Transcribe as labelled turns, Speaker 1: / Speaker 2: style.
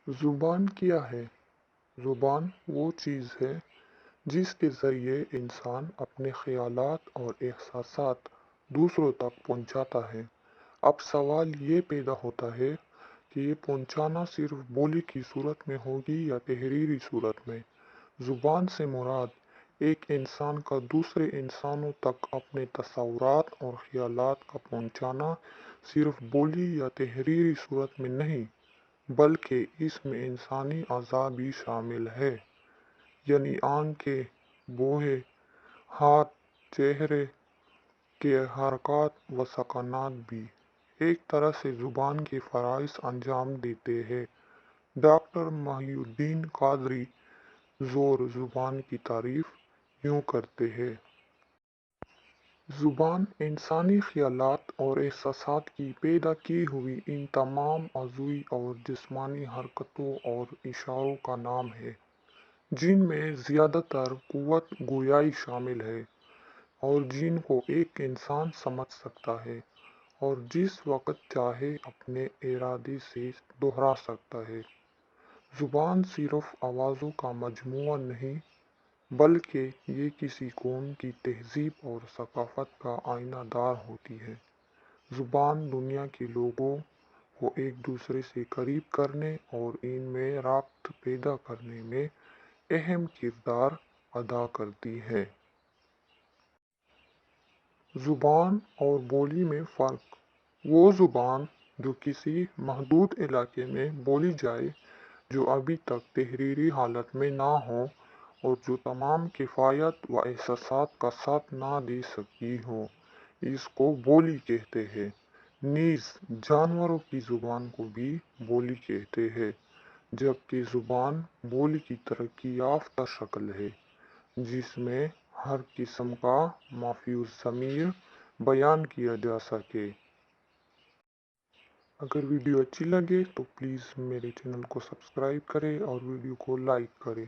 Speaker 1: زبان کیا ہے؟ زبان وہ چیز ہے جس کے ذریعے انسان اپنے خیالات اور احساسات دوسروں تک پہنچاتا ہے۔ اب سوال یہ پیدا ہوتا ہے کہ یہ پہنچانا صرف بولی کی صورت میں ہوگی یا تحریری صورت میں۔ زبان سے مراد ایک انسان کا دوسرے انسانوں تک اپنے تصورات اور خیالات کا پہنچانا صرف بولی یا تحریری صورت میں نہیں، بلکہ اس میں انسانی اعضاء بھی شامل ہے، یعنی آنکھیں، بوہیں، ہاتھ، چہرے کے حرکات و سکنات بھی ایک طرح سے زبان کے فرائض انجام دیتے ہیں۔ ڈاکٹر محی الدین قادری زور زبان کی تعریف یوں کرتے ہیں: زبان انسانی خیالات اور احساسات کی پیدا کی ہوئی ان تمام عضوی اور جسمانی حرکتوں اور اشاروں کا نام ہے جن میں زیادہ تر قوت گویائی شامل ہے اور جن کو ایک انسان سمجھ سکتا ہے اور جس وقت چاہے اپنے ارادے سے دہرا سکتا ہے۔ زبان صرف آوازوں کا مجموعہ نہیں، بلکہ یہ کسی قوم کی تہذیب اور ثقافت کا آئینہ دار ہوتی ہے۔ زبان دنیا کے لوگوں کو ایک دوسرے سے قریب کرنے اور ان میں ربط پیدا کرنے میں اہم کردار ادا کرتی ہے۔ زبان اور بولی میں فرق: وہ زبان جو کسی محدود علاقے میں بولی جائے، جو ابھی تک تحریری حالت میں نہ ہو اور جو تمام کیفیات و احساسات کا ساتھ نہ دے سکی ہو، اس کو بولی کہتے ہیں۔ نیز جانوروں کی زبان کو بھی بولی کہتے ہیں، جبکہ زبان بولی کی ترقی یافتہ شکل ہے جس میں ہر قسم کا مفہوم ضمیر بیان کیا جا سکے۔ اگر ویڈیو اچھی لگے تو پلیز میرے چینل کو سبسکرائب کریں اور ویڈیو کو لائک کریں۔